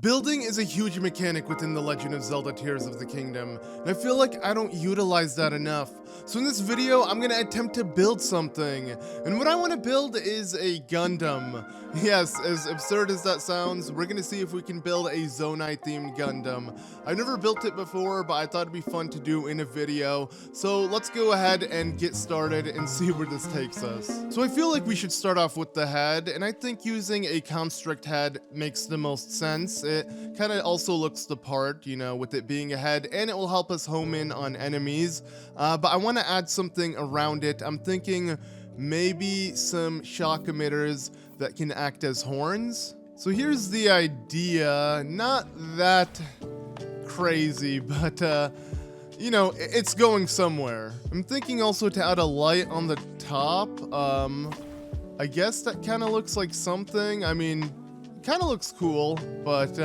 Building is a huge mechanic within the Legend of Zelda Tears of the Kingdom, and I feel like I don't utilize that enough. So in this video, I'm gonna attempt to build something, and what I want to build is a Gundam. Yes, as absurd as that sounds, we're gonna see if we can build a Zonai themed Gundam. I've never built it before, but I thought it'd be fun to do in a video, so let's go ahead and get started and see where this takes us. So I feel like we should start off with the head, and I think using a construct head makes the most sense. It kind of also looks the part, you know, with it being a head, and it will help us home in on enemies, but I want to add something around it. I'm thinking maybe some shock emitters that can act as horns. So here's the idea, not that crazy, but you know, it's going somewhere. I'm thinking also to add a light on the top. I guess that kind of looks like something. I mean, kind of looks cool, but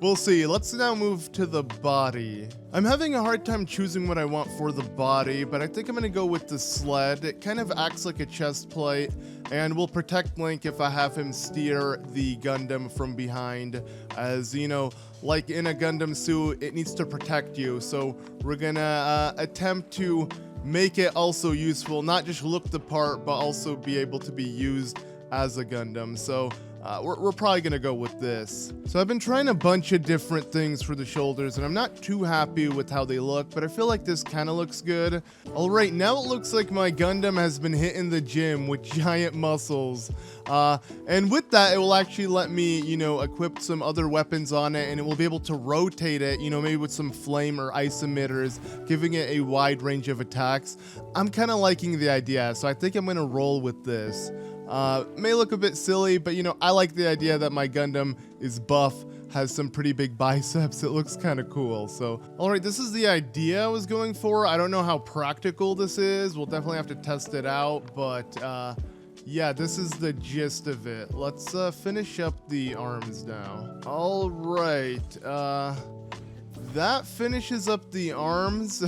we'll see. Let's now move to the body. I'm having a hard time choosing what I want for the body, but I think I'm gonna go with the sled. It kind of acts like a chest plate and will protect Link if I have him steer the Gundam from behind. As you know, like in a Gundam suit, it needs to protect you, so we're gonna attempt to make it also useful, not just look the part, but also be able to be used as a Gundam. So we're probably gonna go with this. So I've been trying a bunch of different things for the shoulders, and I'm not too happy with how they look, but I feel like this kind of looks good. All right, now it looks like my Gundam has been hitting the gym with giant muscles. And with that, it will actually let me, you know, equip some other weapons on it, and it will be able to rotate it, you know, maybe with some flame or ice emitters, giving it a wide range of attacks. I'm kind of liking the idea, so I think I'm gonna roll with this. May look a bit silly, but you know, I like the idea that my Gundam is buff, has some pretty big biceps. It looks kind of cool. So, all right, this is the idea I was going for. I don't know how practical this is. We'll definitely have to test it out, but yeah, this is the gist of it. Let's finish up the arms now. All right, that finishes up the arms.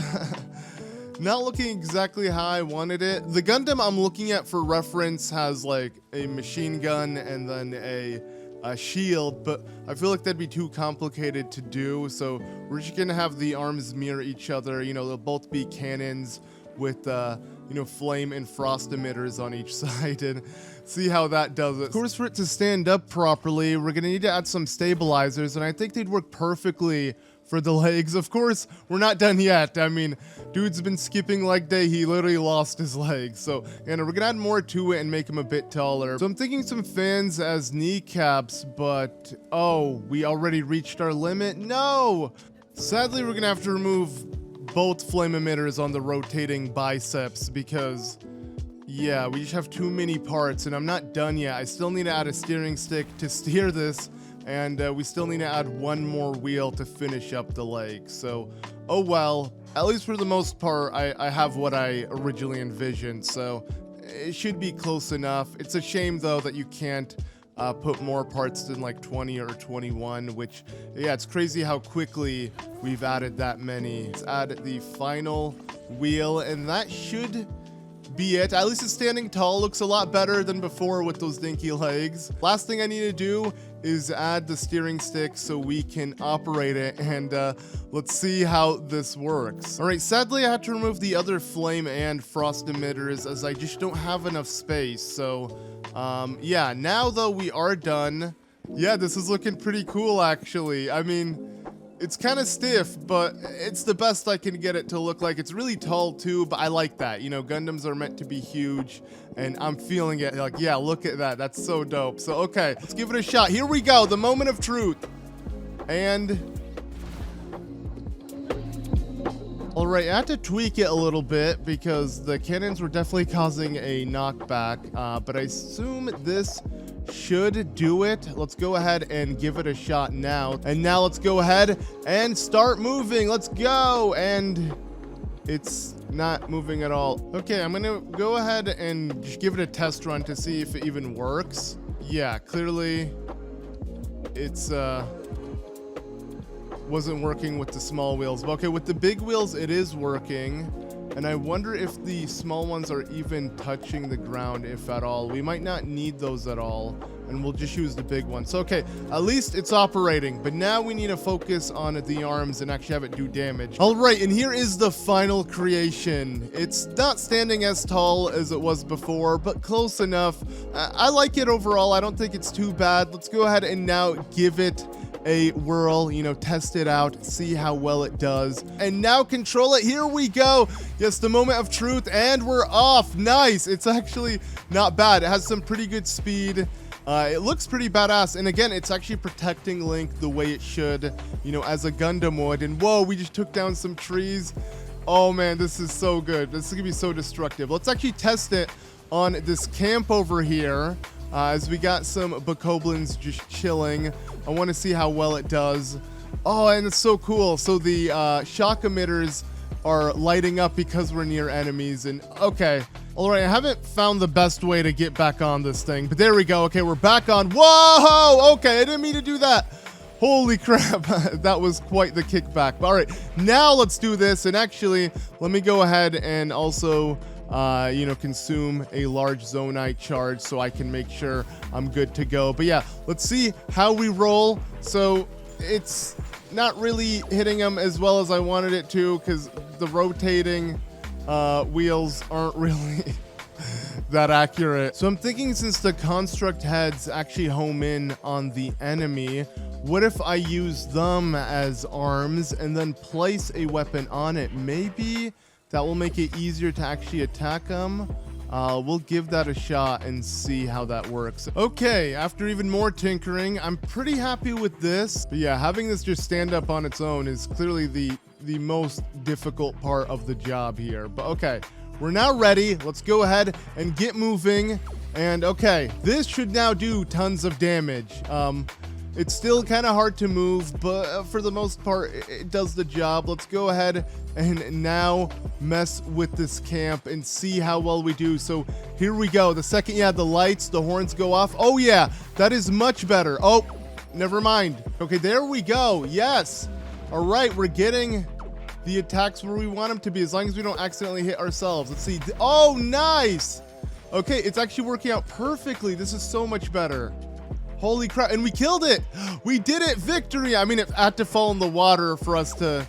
Not looking exactly how I wanted it. The Gundam I'm looking at for reference has like a machine gun and then a shield, but I feel like that'd be too complicated to do, so we're just gonna have the arms mirror each other. You know, they'll both be cannons with you know, flame and frost emitters on each side, and see how that does it. Of course, for it to stand up properly, we're gonna need to add some stabilizers, and I think they'd work perfectly for the legs. Of course, we're not done yet. I mean, dude's been skipping leg day. He literally lost his legs. So, and we're gonna add more to it and make him a bit taller. So I'm thinking some fins as kneecaps, but oh, we already reached our limit. No! Sadly, we're gonna have to remove both flame emitters on the rotating biceps because, yeah, we just have too many parts, and I'm not done yet. I still need to add a steering stick to steer this, and we still need to add one more wheel to finish up the legs. So, oh well, at least for the most part, I have what I originally envisioned, so it should be close enough. It's a shame, though, that you can't put more parts than like 20 or 21, which, yeah, it's crazy how quickly we've added that many. Let's add the final wheel, and that should be it. At least it's standing tall. Looks a lot better than before with those dinky legs. Last thing I need to do is add the steering stick so we can operate it, and let's see how this works. All right, sadly I had to remove the other flame and frost emitters as I just don't have enough space. So yeah, now though we are done. Yeah, this is looking pretty cool actually. I mean, it's kind of stiff, but it's the best I can get it to look like. It's really tall too, but I like that. You know, Gundams are meant to be huge, and I'm feeling it. Like, yeah, look at that. That's so dope. So, okay, let's give it a shot. Here we go, the moment of truth. And all right, I had to tweak it a little bit because the cannons were definitely causing a knockback, but I assume this should do it. Let's go ahead and give it a shot now. And now let's go ahead and start moving. Let's go. And it's not moving at all. Okay, I'm gonna go ahead and just give it a test run to see if it even works. Yeah, clearly it's wasn't working with the small wheels. But okay, with the big wheels it is working. And I wonder if the small ones are even touching the ground, if at all. We might not need those at all, and we'll just use the big ones. So, okay, at least it's operating, but now we need to focus on the arms and actually have it do damage. All right, and here is the final creation. It's not standing as tall as it was before, but close enough. I like it overall. I don't think it's too bad. Let's go ahead and now give it a whirl, you know, test it out, see how well it does, and now control it. Here we go. Yes, the moment of truth, and we're off. Nice. It's actually not bad. It has some pretty good speed. It looks pretty badass, and again, it's actually protecting Link the way it should, you know, as a Gundam would. And whoa, we just took down some trees. Oh man, this is so good. This is gonna be so destructive. Let's actually test it on this camp over here. As we got some bokoblins just chilling. I want to see how well it does. Oh, and it's so cool. So the shock emitters are lighting up because we're near enemies. And okay, all right, I haven't found the best way to get back on this thing, but there we go. Okay, we're back on. Whoa, okay, I didn't mean to do that. Holy crap, that was quite the kickback. But all right, now let's do this. And actually, let me go ahead and also you know, consume a large Zonai charge so I can make sure I'm good to go. But yeah, let's see how we roll. So it's not really hitting them as well as I wanted it to, because the rotating wheels aren't really that accurate. So I'm thinking, since the construct heads actually home in on the enemy, what if I use them as arms and then place a weapon on it? Maybe that will make it easier to actually attack them. We'll give that a shot and see how that works. Okay, after even more tinkering, I'm pretty happy with this. But yeah, having this just stand up on its own is clearly the most difficult part of the job here. But okay, we're now ready. Let's go ahead and get moving. And okay, this should now do tons of damage. It's still kind of hard to move, but for the most part, it does the job. Let's go ahead and now mess with this camp and see how well we do. So here we go. The second, yeah, the lights, the horns go off. Oh yeah, that is much better. Oh, never mind. Okay, there we go. Yes. All right, we're getting the attacks where we want them to be, as long as we don't accidentally hit ourselves. Let's see. Oh, nice. Okay, it's actually working out perfectly. This is so much better. Holy crap, and we killed it! We did it! Victory! I mean, it had to fall in the water for us to,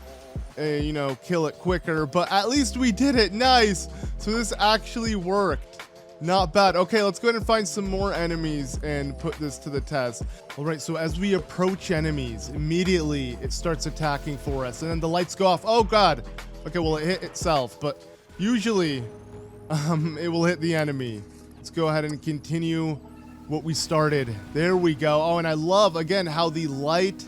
you know, kill it quicker, but at least we did it. Nice! So this actually worked. Not bad. Okay, let's go ahead and find some more enemies and put this to the test. All right, so as we approach enemies, immediately it starts attacking for us, and then the lights go off. Oh, God! Okay, well, it hit itself, but usually, it will hit the enemy. Let's go ahead and continue what we started. There we go. Oh, and I love, again, how the light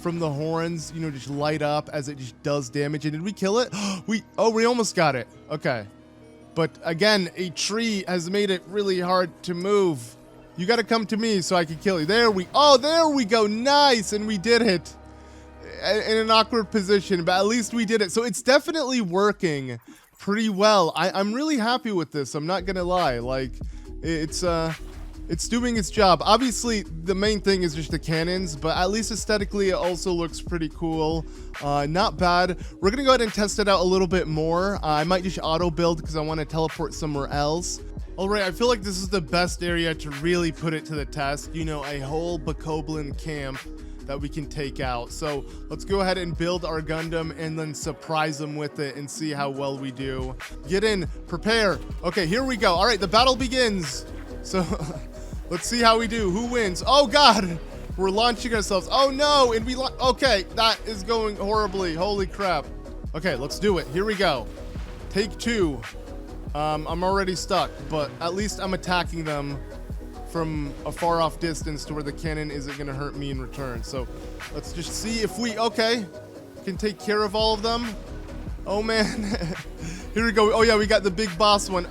from the horns, you know, just light up as it just does damage. And did we kill it? we almost got it. Okay. But again, a tree has made it really hard to move. You got to come to me so I can kill you. There we go. Nice. And we did it in an awkward position, but at least we did it. So it's definitely working pretty well. I'm really happy with this. I'm not going to lie. Like, it's doing its job. Obviously, the main thing is just the cannons, but at least aesthetically, it also looks pretty cool. Not bad. We're going to go ahead and test it out a little bit more. I might just auto build because I want to teleport somewhere else. All right, I feel like this is the best area to really put it to the test. You know, a whole bokoblin camp that we can take out. So let's go ahead and build our Gundam and then surprise them with it and see how well we do. Get in, prepare. Okay, here we go. All right, the battle begins. So let's see how we do. Who wins? Oh, God. We're launching ourselves. Oh, no. And okay, that is going horribly. Holy crap. Okay, let's do it. Here we go. Take two. I'm already stuck, but at least I'm attacking them from a far off distance to where the cannon isn't going to hurt me in return. So let's just see if we, okay, can take care of all of them. Oh, man. Here we go. Oh, yeah, we got the big boss one.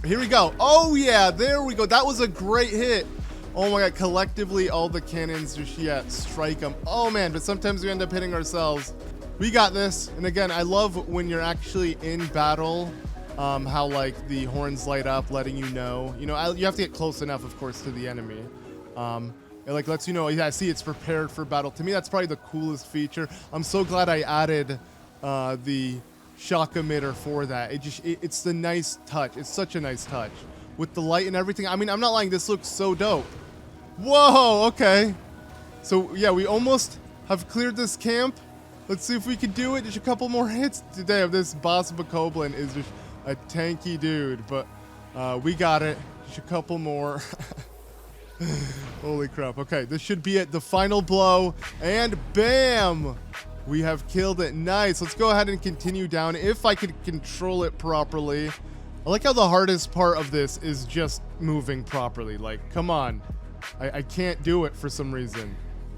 Here we go. Oh, yeah, there we go. That was a great hit. Oh, my God. Collectively, all the cannons just, yeah, strike them. Oh, man, but sometimes we end up hitting ourselves. We got this. And again, I love when you're actually in battle, how, like, the horns light up, letting you know. You know, you have to get close enough, of course, to the enemy. It, like, lets you know, yeah, see, it's prepared for battle. To me, that's probably the coolest feature. I'm so glad I added the shock emitter for that. It's the nice touch. It's such a nice touch with the light and everything. I mean, I'm not lying. This looks so dope. Whoa, okay. So yeah, we almost have cleared this camp. Let's see if we can do it. Just a couple more hits today of this boss Bokoblin is just a tanky dude, but we got it. Just a couple more. Holy crap. Okay, this should be it. The final blow, and bam! We have killed it. Nice. Let's go ahead and continue down if I could control it properly. I like how the hardest part of this is just moving properly. Like, come on. I can't do it for some reason.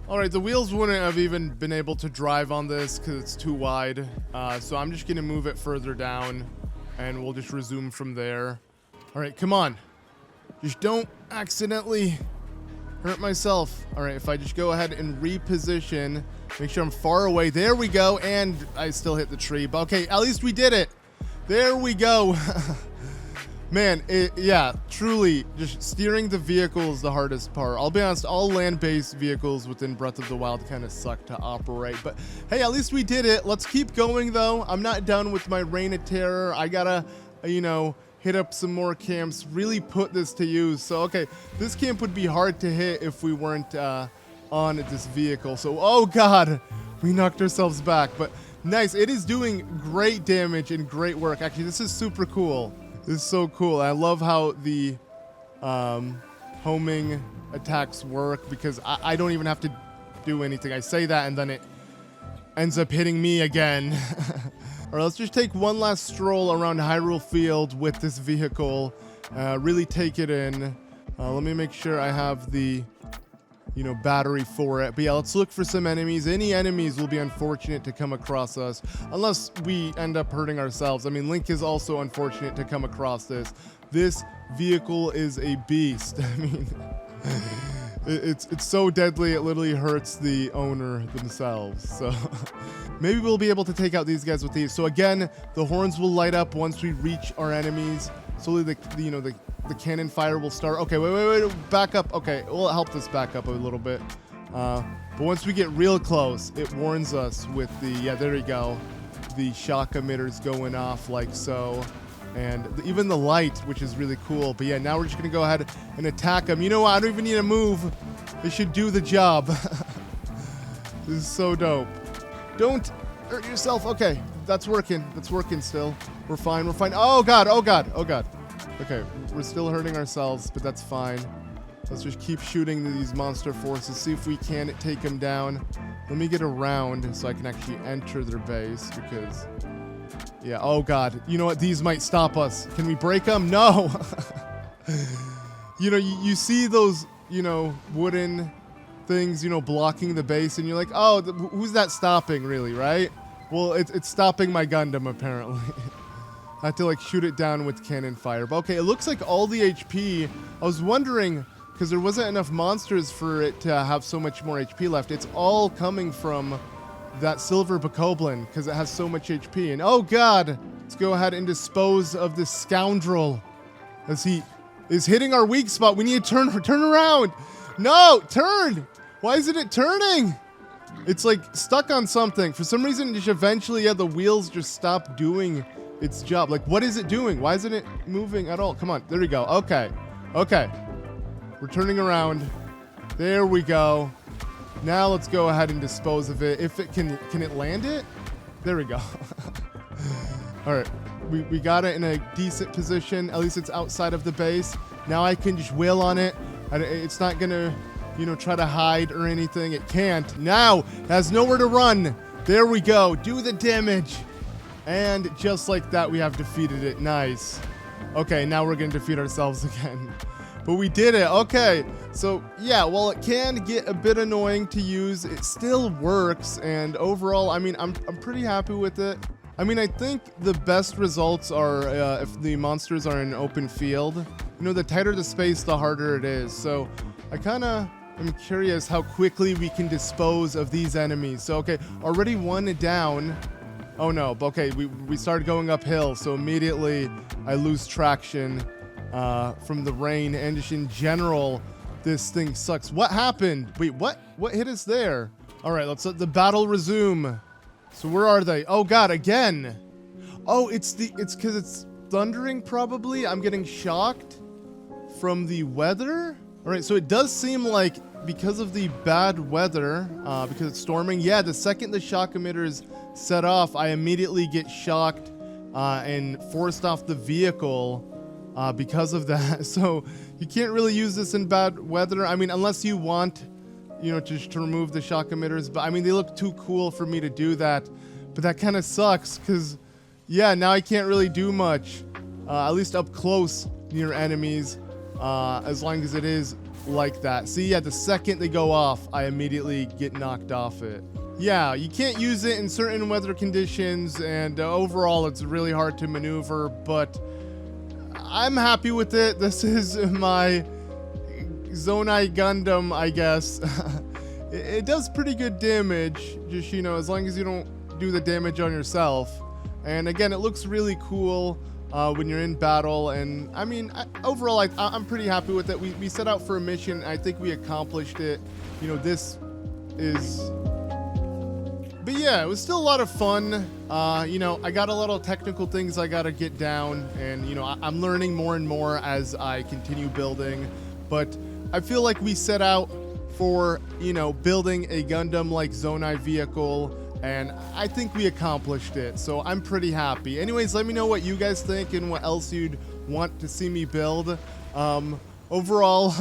All right, the wheels wouldn't have even been able to drive on this because it's too wide. So I'm just going to move it further down, and we'll just resume from there. All right, come on. Just don't accidentally hurt myself. All right, if I just go ahead and reposition, make sure I'm far away. There we go, and I still hit the tree. But okay, at least we did it. There we go. Man, yeah, truly, just steering the vehicle is the hardest part. I'll be honest, all land-based vehicles within Breath of the Wild kind of suck to operate. But hey, at least we did it. Let's keep going, though. I'm not done with my Reign of Terror. I gotta, you know, hit up some more camps, really put this to use. So, okay, this camp would be hard to hit if we weren't on this vehicle. So, oh, God, we knocked ourselves back. But nice. It is doing great damage and great work. Actually, this is super cool. This is so cool. I love how the homing attacks work because I don't even have to do anything. I say that and then it ends up hitting me again. All right, let's just take one last stroll around Hyrule Field with this vehicle. Really take it in. Let me make sure I have the, you know, battery for it. But yeah, let's look for some enemies. Any enemies will be unfortunate to come across us unless we end up hurting ourselves. I mean, Link is also unfortunate to come across this. This vehicle is a beast. I mean, it's so deadly it literally hurts the owner themselves. So maybe we'll be able to take out these guys with these. So again, the horns will light up once we reach our enemies. Slowly the cannon fire will start. Okay, wait, back up. Okay, well, it helped us back up a little bit. But once we get real close, it warns us with the, yeah, there we go. The shock emitters going off like so. And even the light, which is really cool. But yeah, now we're just going to go ahead and attack them. You know what? I don't even need to move. It should do the job. This is so dope. Don't hurt yourself. Okay, that's working. That's working still. We're fine. We're fine. Oh, God. Oh, God. Oh, God. Okay, we're still hurting ourselves, but that's fine. Let's just keep shooting these monster forces, see if we can take them down. Let me get around so I can actually enter their base because, yeah, oh God. You know what? These might stop us. Can we break them? No. You know, you see those, you know, wooden things, you know, blocking the base, and you're like, oh, who's that stopping, really, right? Well, it's stopping my Gundam, apparently. I had to like shoot it down with cannon fire. But okay, it looks like all the HP. I was wondering because there wasn't enough monsters for it to have so much more HP left. It's all coming from that silver Bokoblin because it has so much HP. And oh God, let's go ahead and dispose of this scoundrel as he is hitting our weak spot. We need to turn around. No, turn. Why isn't it turning? It's like stuck on something. For some reason, just eventually, yeah, the wheels just stop doing its job. Like, what is it doing? Why isn't it moving at all? Come on, there we go. Okay, okay. We're turning around. There we go. Now let's go ahead and dispose of it. If it can it land it? There we go. All right, we got it in a decent position. At least it's outside of the base. Now I can just wail on it. It's not gonna, you know, try to hide or anything. It can't. Now it has nowhere to run. There we go. Do the damage. And just like that, we have defeated it. Nice. Okay, now we're going to defeat ourselves again. But we did it. Okay. So, yeah, while it can get a bit annoying to use, it still works. And overall, I mean, I'm pretty happy with it. I mean, I think the best results are if the monsters are in an open field. You know, the tighter the space, the harder it is. So, I kind of am curious how quickly we can dispose of these enemies. So, okay, already one down. Oh no, okay, we started going uphill, so immediately I lose traction from the rain, and just in general, this thing sucks. What happened? Wait, what hit us there? All right, let's let the battle resume. So where are they? Oh God, again. Oh, it's because it's thundering probably. I'm getting shocked from the weather. All right, so it does seem like because of the bad weather, because it's storming, yeah, the second the shock emitter is set off, I immediately get shocked and forced off the vehicle because of that. So you can't really use this in bad weather. I mean, unless you want, you know, just to remove the shock emitters. But I mean, they look too cool for me to do that. But that kind of sucks because, yeah, now I can't really do much, at least up close near enemies, as long as it is like that. See, yeah, the second they go off, I immediately get knocked off it. Yeah, you can't use it in certain weather conditions, and overall it's really hard to maneuver, but I'm happy with it. This is my Zonai Gundam, I guess. It does pretty good damage, just, you know, as long as you don't do the damage on yourself. And again, it looks really cool when you're in battle, and I mean, overall, I'm pretty happy with it. We set out for a mission, and I think we accomplished it. You know, this is... But yeah, it was still a lot of fun. You know, I got a lot of technical things I gotta get down, and, you know, I'm learning more and more as I continue building. But I feel like we set out for, you know, building a Gundam-like Zonai vehicle, and I think we accomplished it, so I'm pretty happy. Anyways, let me know what you guys think and what else you'd want to see me build. Overall,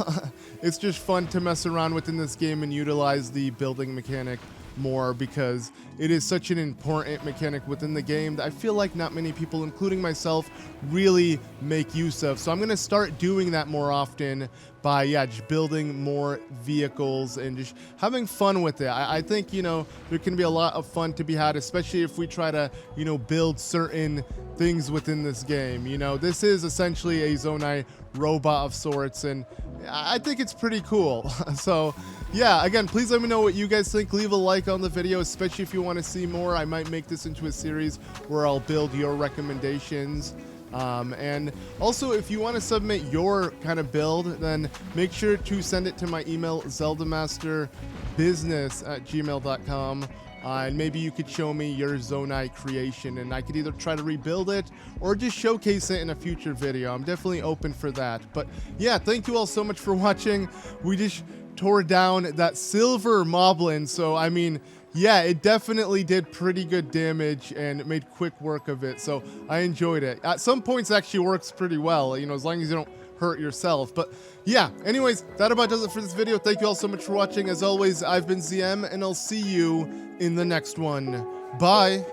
it's just fun to mess around within this game and utilize the building mechanic more, because it is such an important mechanic within the game that I feel like not many people, including myself, really make use of. So I'm going to start doing that more often by, yeah, just building more vehicles and just having fun with it. I think, you know, there can be a lot of fun to be had, especially if we try to, you know, build certain things within this game. You know, this is essentially a Zonai robot of sorts, and I think it's pretty cool. So yeah, again, please let me know what you guys think. Leave a like on the video, especially if you want to see more. I might make this into a series where I'll build your recommendations. And also, if you want to submit your kind of build, then make sure to send it to my email, ZeldaMasterBusiness@gmail.com. And maybe you could show me your Zonai creation, and I could either try to rebuild it or just showcase it in a future video. I'm definitely open for that. But yeah, thank you all so much for watching. We just tore down that silver moblin, so I mean, yeah, it definitely did pretty good damage and it made quick work of it, so I enjoyed it. At some points, it actually works pretty well, you know, as long as you don't hurt yourself. But yeah, anyways, that about does it for this video. Thank you all so much for watching. As always, I've been ZM, and I'll see you in the next one. Bye.